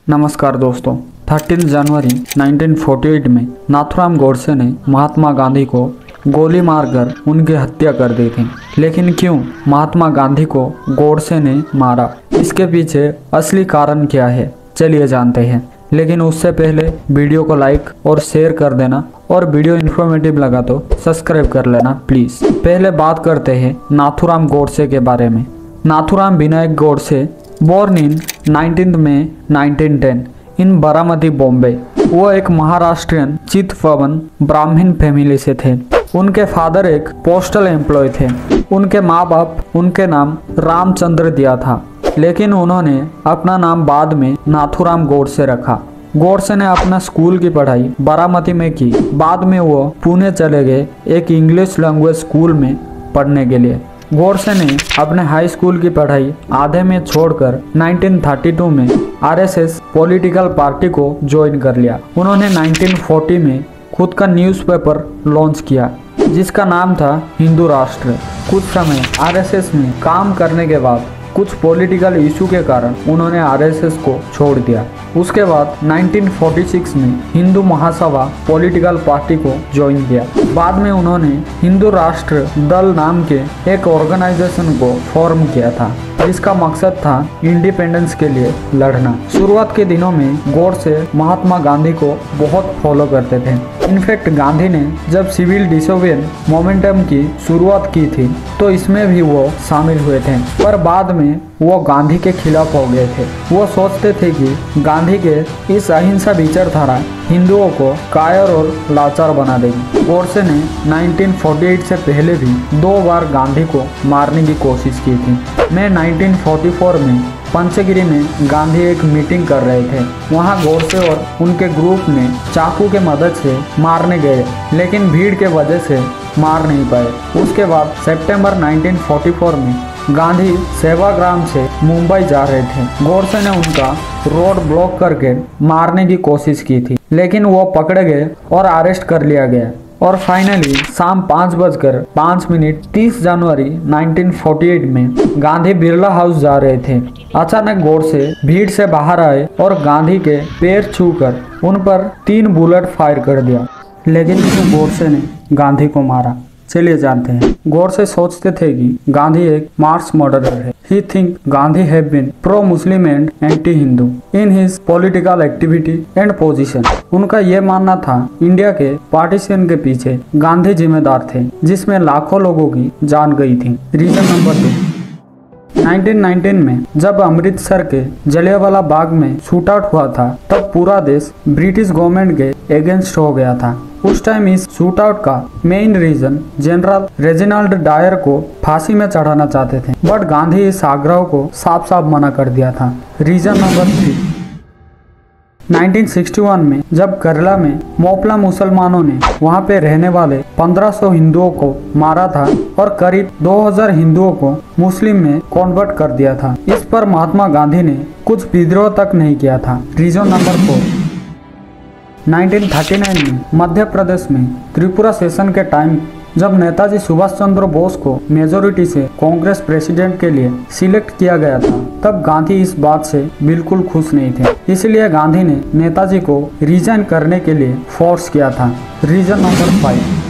नमस्कार दोस्तों, 13 जनवरी 1948 में नाथूराम गोडसे ने महात्मा गांधी को गोली मारकर उनकी हत्या कर दी थी। लेकिन क्यों महात्मा गांधी को गोडसे ने मारा, इसके पीछे असली कारण क्या है, चलिए जानते हैं। लेकिन उससे पहले वीडियो को लाइक और शेयर कर देना और वीडियो इन्फॉर्मेटिव लगा तो सब्सक्राइब कर लेना प्लीज। पहले बात करते हैं नाथूराम गोडसे के बारे में। नाथूराम विनायक गोडसे बोर्न इन 19 मई 1910 इन बारामती, बॉम्बे। वो एक महाराष्ट्रियन चित्पवन ब्राह्मण फैमिली से थे। उनके फादर एक पोस्टल एम्प्लॉय थे। उनके माँ बाप उनके नाम रामचंद्र दिया था, लेकिन उन्होंने अपना नाम बाद में नाथूराम गोडसे रखा। गोडसे ने अपना स्कूल की पढ़ाई बारामती में की। बाद में वो पुणे चले गए एक इंग्लिश लैंग्वेज स्कूल में पढ़ने के लिए। गोडसे ने अपने हाई स्कूल की पढ़ाई आधे में छोड़कर 1932 में आरएसएस पॉलिटिकल पार्टी को ज्वाइन कर लिया। उन्होंने 1940 में खुद का न्यूज़पेपर लॉन्च किया जिसका नाम था हिंदू राष्ट्र। कुछ समय आरएसएस में काम करने के बाद कुछ पॉलिटिकल इशू के कारण उन्होंने आरएसएस को छोड़ दिया। उसके बाद 1946 में हिंदू महासभा पॉलिटिकल पार्टी को ज्वाइन किया। बाद में उन्होंने हिंदू राष्ट्र दल नाम के एक ऑर्गेनाइजेशन को फॉर्म किया था जिसका मकसद था इंडिपेंडेंस के लिए लड़ना। शुरुआत के दिनों में गोडसे महात्मा गांधी को बहुत फॉलो करते थे। इनफैक्ट गांधी ने जब सिविल डिसोबीडियंस मोमेंटम की शुरुआत की थी तो इसमें भी वो शामिल हुए थे, पर बाद में वो गांधी के खिलाफ हो गए थे। वो सोचते थे कि गांधी के इस अहिंसा विचारधारा हिंदुओं को कायर और लाचार बना देगी। गोडसे ने 1948 से पहले भी 2 बार गांधी को मारने की कोशिश की थी। मैं 1944 में पंचगिरी में गांधी एक मीटिंग कर रहे थे। वहां गोडसे और उनके ग्रुप ने चाकू के मदद से मारने गए, लेकिन भीड़ के वजह से मार नहीं पाए। उसके बाद सितंबर 1944 में गांधी सेवाग्राम से मुंबई जा रहे थे। गोडसे ने उनका रोड ब्लॉक करके मारने की कोशिश की थी, लेकिन वो पकड़े गए और अरेस्ट कर लिया गया। और फाइनली शाम 5:05 30 जनवरी 1948 में गांधी बिरला हाउस जा रहे थे। अचानक गोडसे भीड़ से बाहर आए और गांधी के पैर छूकर उन पर 3 बुलेट फायर कर दिया, लेकिन गोडसे ने गांधी को मारा। चलिए जानते हैं। गोडसे सोचते थे कि गांधी एक मास मर्डरर है। He think Gandhi have been pro-Muslim and anti-Hindu in his political activity and position. उनका ये मानना था इंडिया के पार्टीशन के पीछे गांधी जिम्मेदार थे, जिसमें लाखों लोगों की जान गई थी। रीजन नंबर 2, 1919 में जब अमृतसर के जलियांवाला बाग में शूट आउट हुआ था तब पूरा देश ब्रिटिश गवर्नमेंट के अगेंस्ट हो गया था। उस टाइम इस शूट आउट का main reason general Reginald Dyer को फांसी में चढ़ाना चाहते थे, बट गांधी इस आग्रह को साफ साफ मना कर दिया था। रीजन नंबर 3, 1961 में जब केरला में मोपला मुसलमानों ने वहां पे रहने वाले 1500 हिंदुओं को मारा था और करीब 2000 हिंदुओं को मुस्लिम में कन्वर्ट कर दिया था। इस पर महात्मा गांधी ने कुछ विद्रोह तक नहीं किया था। रीजन नंबर 4, 1939 में मध्य प्रदेश में त्रिपुरा सेशन के टाइम जब नेताजी सुभाष चंद्र बोस को मेजोरिटी से कांग्रेस प्रेसिडेंट के लिए सिलेक्ट किया गया था, तब गांधी इस बात से बिल्कुल खुश नहीं थे। इसलिए गांधी ने नेताजी को रिजाइन करने के लिए फोर्स किया था। रीजन नंबर 5,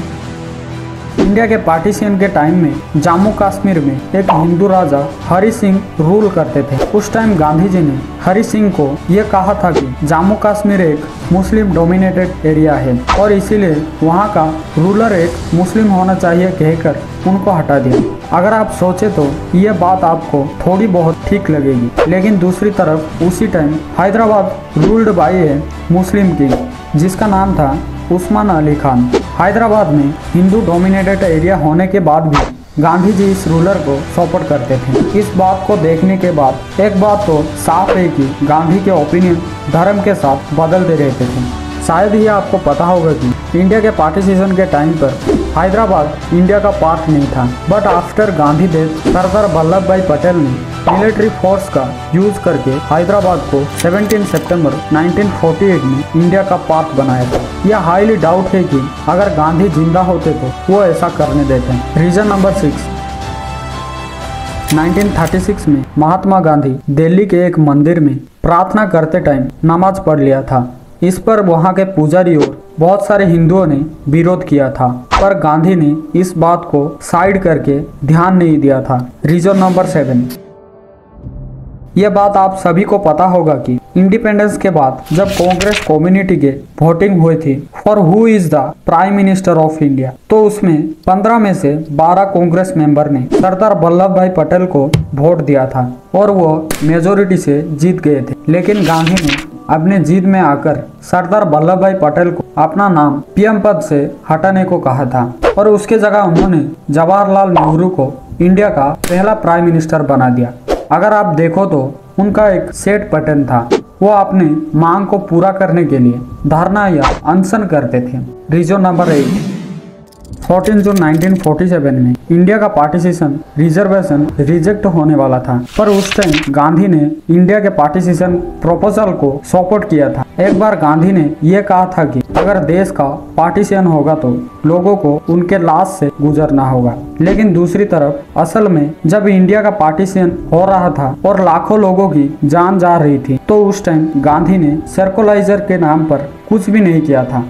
इंडिया के पार्टीशन के टाइम में जम्मू कश्मीर में एक हिंदू राजा हरि सिंह रूल करते थे। उस टाइम गांधी जी ने हरि सिंह को ये कहा था कि जम्मू कश्मीर एक मुस्लिम डोमिनेटेड एरिया है और इसीलिए वहाँ का रूलर एक मुस्लिम होना चाहिए कहकर उनको हटा दिया। अगर आप सोचे तो ये बात आपको थोड़ी बहुत ठीक लगेगी, लेकिन दूसरी तरफ उसी time Hyderabad ruled by A Muslim king जिसका नाम था उस्मान अली खान। हैदराबाद में हिंदू डोमिनेटेड एरिया होने के बाद भी गांधी जी इस रूलर को सपोर्ट करते थे। इस बात को देखने के बाद एक बात तो साफ है कि गांधी के ओपिनियन धर्म के साथ बदलते रहते थे। शायद ही आपको पता होगा कि इंडिया के पार्टीशन के टाइम पर हैदराबाद इंडिया का पार्ट नहीं था, but after Gandhi death Sardar Vallabh भाई पटेल ने मिलिट्री फोर्स का यूज करके हैदराबाद को 17 सितंबर 1948 में इंडिया का पार्ट बनाया था। यह हाईली डाउट है कि अगर गांधी जिंदा होते तो वो ऐसा करने देते। रीजन नंबर 6, 1936 में महात्मा गांधी दिल्ली के एक मंदिर में प्रार्थना करते टाइम नमाज पढ़ लिया था। इस पर वहाँ के पुजारी और बहुत सारे हिंदुओं ने विरोध किया था, पर गांधी ने इस बात को साइड करके ध्यान नहीं दिया था। रीजन नंबर 7, यह बात आप सभी को पता होगा कि इंडिपेंडेंस के बाद जब कांग्रेस कम्युनिटी के वोटिंग हुई थी for who is the prime minister of India, तो उसमें 15 में से 12 कांग्रेस मेंबर ने सरदार वल्लभ भाई पटेल को वोट दिया था और वो मेजोरिटी से जीत गए थे। लेकिन गांधी ने अपने जीत में आकर सरदार वल्लभ भाई पटेल को अपना नाम पीएम पद से हटाने को कहा था और उसके जगह उन्होंने जवाहरलाल नेहरू को इंडिया का पहला प्राइम मिनिस्टर बना दिया। अगर आप देखो तो उनका एक सेट पैटर्न था, वो अपने मांग को पूरा करने के लिए धरना या अनशन करते थे। रीजन नंबर 8, 14 जून 1947 में इंडिया का पार्टीशन रिजर्वेशन रिजेक्ट होने वाला था, पर उस टाइम गांधी ने इंडिया के पार्टीशन प्रपोजल को सपोर्ट किया था। एक बार गांधी ने यह कहा था कि अगर देश का पार्टीशन होगा तो लोगों को उनके लाश से गुजरना होगा। लेकिन दूसरी तरफ असल में जब इंडिया का पार्टीशन हो रहा था और लाखों लोगों की जान जा रही थी, तो उस टाइम गांधी ने सर्कुलाइजर के नाम पर कुछ भी नहीं किया था।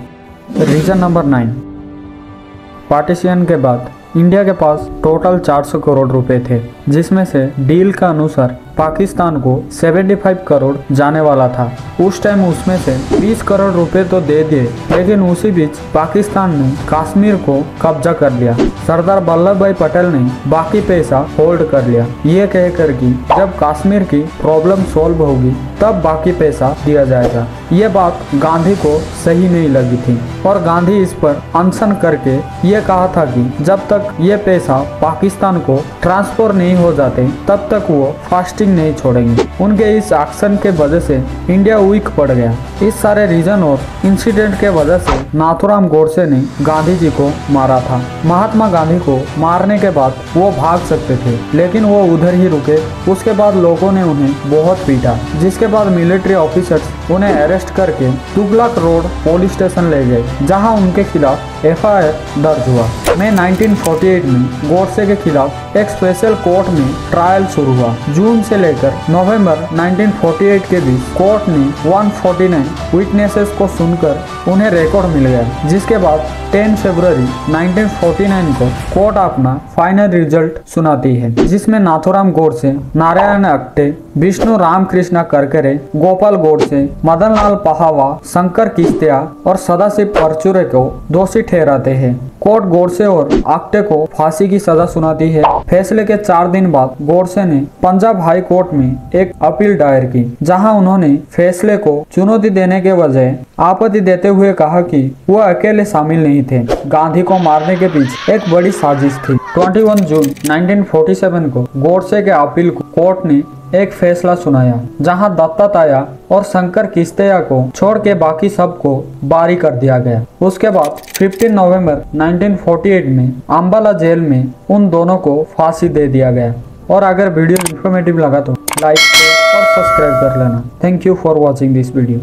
रीजन नंबर 9, पार्टीशन के बाद इंडिया के पास टोटल 400 करोड़ रुपए थे, जिसमें से डील का अनुसार पाकिस्तान को 75 करोड़ जाने वाला था। उस टाइम उसमें से 20 करोड़ रुपए तो दे दिए, लेकिन उसी बीच पाकिस्तान ने कश्मीर को कब्जा कर लिया। सरदार वल्लभ भाई पटेल ने बाकी पैसा होल्ड कर लिया, ये कहकर कि जब कश्मीर की प्रॉब्लम सॉल्व होगी तब बाकी पैसा दिया जाएगा। ये बात गांधी को सही नहीं लगी थी और गांधी इस पर अनशन करके ये कहा था कि जब तक ये पैसा पाकिस्तान को ट्रांसफर नहीं हो जाते तब तक वो फास्टिंग नहीं छोड़ेंगे। उनके इस एक्शन के वजह से इंडिया वीक पड़ गया। इस सारे रीजन और इंसिडेंट के वजह से नाथूराम गोडसे ने गांधी जी को मारा था। महात्मा गांधी को मारने के बाद वो भाग सकते थे, लेकिन वो उधर ही रुके। उसके बाद लोगों ने उन्हें बहुत पीटा, जिसके बाद मिलिट्री ऑफिसर्स उन्हें अरेस्ट करके तुगलक रोड पुलिस स्टेशन ले गए, जहां उनके खिलाफ FIR दर्ज हुआ। मई 1948 में गोडसे के खिलाफ एक स्पेशल कोर्ट में ट्रायल शुरू हुआ। जून से लेकर नवंबर 1948 के बीच कोर्ट ने 149 विटनेसेस को सुनकर उन्हें रिकॉर्ड मिल गया, जिसके बाद 10 फरवरी 1949 को कोर्ट अपना फाइनल रिजल्ट सुनाती है, जिसमें नाथूराम गोडसे, नारायण अक्टे, विष्णु रामकृष्ण करकरे, गोपाल गोडसे, मदन लाल पहावा, शंकर किस्तिया और सदाशिव परचुरे को दोषी ठहराते हैं। कोर्ट गोडसे और आक्टे को फांसी की सजा सुनाती है। फैसले के 4 दिन बाद गोडसे ने पंजाब हाई कोर्ट में एक अपील दायर की, जहां उन्होंने फैसले को चुनौती देने के बजाय आपत्ति देते हुए कहा कि वह अकेले शामिल नहीं थे। गांधी को मारने के पीछे एक बड़ी साजिश थी। 21 जून 1947 को गोडसे के अपील को कोर्ट ने एक फैसला सुनाया, जहां दत्तात्रेय और शंकर किस्तिया को छोड़ के बाकी सबको बारी कर दिया गया। उसके बाद 15 नवंबर 1948 में अंबाला जेल में उन दोनों को फांसी दे दिया गया। और अगर वीडियो इन्फॉर्मेटिव लगा तो लाइक और सब्सक्राइब कर लेना। Thank you for watching this video.